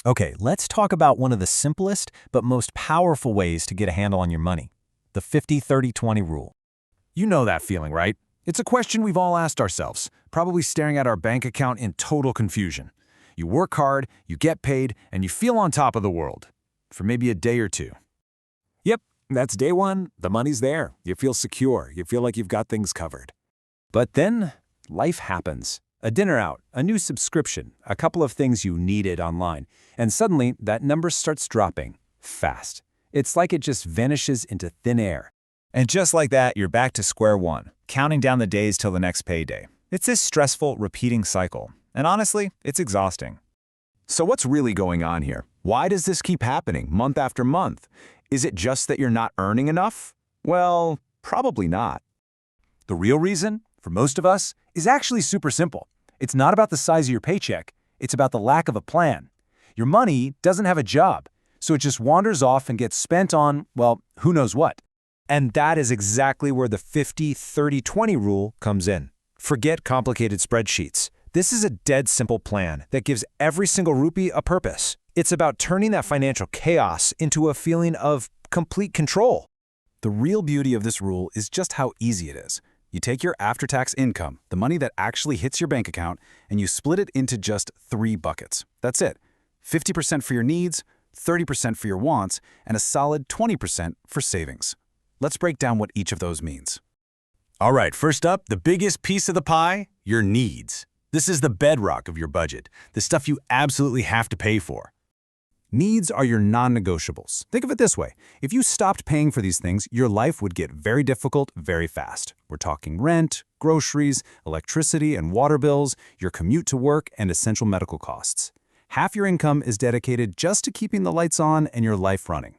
Okay, let's talk about one of the simplest but most powerful ways to get a handle on your money, the 50-30-20 rule. You know that feeling, right? It's a question we've all asked ourselves, probably staring at our bank account in total confusion. You work hard, you get paid, and you feel on top of the world. For maybe a day or two. Yep, that's day one. The money's there. You feel secure. You feel like you've got things covered. But then, life happens. A dinner out, a new subscription, a couple of things you needed online, and suddenly that number starts dropping, fast. It's like it just vanishes into thin air. And just like that, you're back to square one, counting down the days till the next payday. It's this stressful, repeating cycle. And honestly, it's exhausting. So what's really going on here? Why does this keep happening month after month? Is it just that you're not earning enough? Well, probably not. The real reason, for most of us, is actually super simple. It's not about the size of your paycheck. It's about the lack of a plan. Your money doesn't have a job, so it just wanders off and gets spent on, well, who knows what. And that is exactly where the 50-30-20 rule comes in. Forget complicated spreadsheets. This is a dead simple plan that gives every single rupee a purpose. It's about turning that financial chaos into a feeling of complete control. The real beauty of this rule is just how easy it is. You take your after-tax income, the money that actually hits your bank account, and you split it into just 3 buckets. That's it. 50% for your needs, 30% for your wants, and a solid 20% for savings. Let's break down what each of those means. All right, first up, the biggest piece of the pie, your needs. This is the bedrock of your budget, the stuff you absolutely have to pay for. Needs are your non-negotiables. Think of it this way. If you stopped paying for these things, your life would get very difficult very fast. We're talking rent, groceries, electricity and water bills, your commute to work, and essential medical costs. Half your income is dedicated just to keeping the lights on and your life running.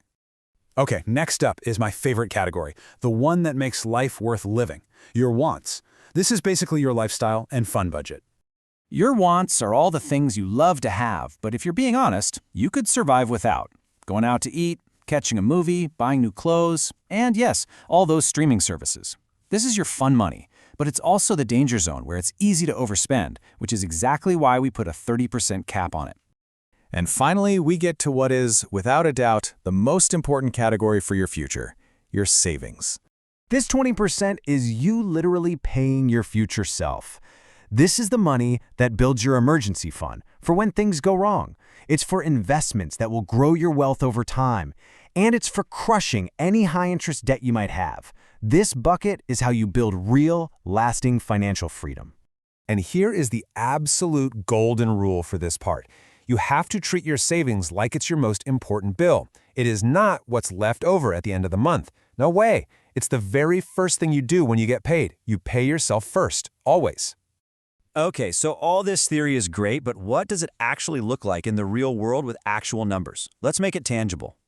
Okay, next up is my favorite category, the one that makes life worth living, your wants. This is basically your lifestyle and fun budget. Your wants are all the things you love to have, but if you're being honest, you could survive without. Going out to eat, catching a movie, buying new clothes, and yes, all those streaming services. This is your fun money, but it's also the danger zone where it's easy to overspend, which is exactly why we put a 30% cap on it. And finally, we get to what is, without a doubt, the most important category for your future, your savings. This 20% is you literally paying your future self. This is the money that builds your emergency fund for when things go wrong. It's for investments that will grow your wealth over time. And it's for crushing any high-interest debt you might have. This bucket is how you build real, lasting financial freedom. And here is the absolute golden rule for this part. You have to treat your savings like it's your most important bill. It is not what's left over at the end of the month. No way. It's the very first thing you do when you get paid. You pay yourself first, always. Okay, so all this theory is great, but what does it actually look like in the real world with actual numbers? Let's make it tangible.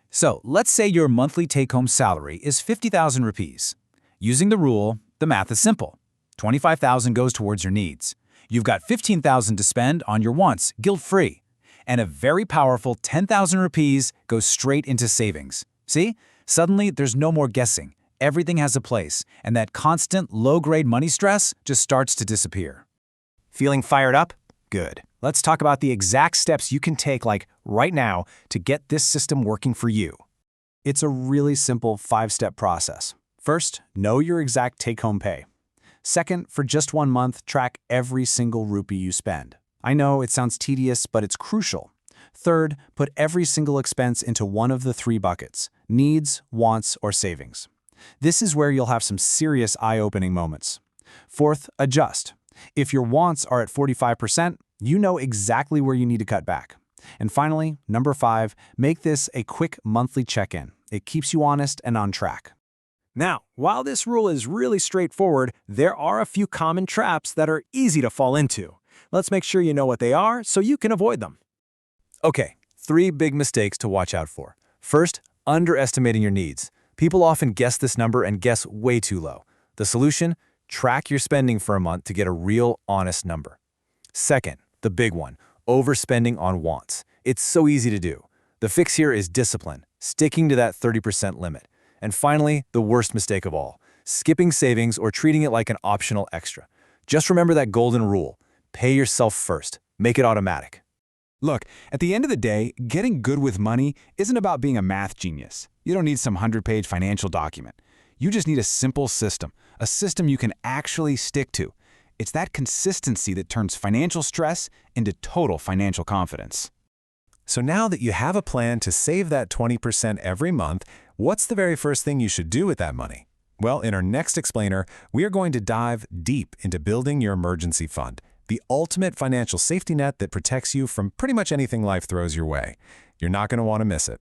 So let's say your monthly take-home salary is 50,000 rupees. Using the rule, the math is simple. 25,000 goes towards your needs. You've got 15,000 to spend on your wants, guilt-free. And a very powerful 10,000 rupees goes straight into savings. See? Suddenly, there's no more guessing. Everything has a place, and that constant low-grade money stress just starts to disappear. Feeling fired up? Good. Let's talk about the exact steps you can take, like right now, to get this system working for you. It's a really simple 5-step process. First, know your exact take-home pay. Second, for just 1 month, track every single rupee you spend. I know it sounds tedious, but it's crucial. Third, put every single expense into one of the 3 buckets: needs, wants, or savings. This is where you'll have some serious eye-opening moments. Fourth, adjust. If your wants are at 45%, you know exactly where you need to cut back. And finally, number 5, make this a quick monthly check-in. It keeps you honest and on track. Now, while this rule is really straightforward, there are a few common traps that are easy to fall into. Let's make sure you know what they are so you can avoid them. Okay, 3 big mistakes to watch out for. First, underestimating your needs. People often guess this number and guess way too low. The solution? Track your spending for a month to get a real, honest number. Second, the big one, overspending on wants. It's so easy to do. The fix here is discipline, sticking to that 30% limit. And finally, the worst mistake of all, skipping savings or treating it like an optional extra. Just remember that golden rule. Pay yourself first. Make it automatic. Look, at the end of the day, getting good with money isn't about being a math genius. You don't need some 100-page financial document. You just need a simple system, a system you can actually stick to. It's that consistency that turns financial stress into total financial confidence. So now that you have a plan to save that 20% every month, what's the very first thing you should do with that money? Well, in our next explainer, we are going to dive deep into building your emergency fund, the ultimate financial safety net that protects you from pretty much anything life throws your way. You're not going to want to miss it.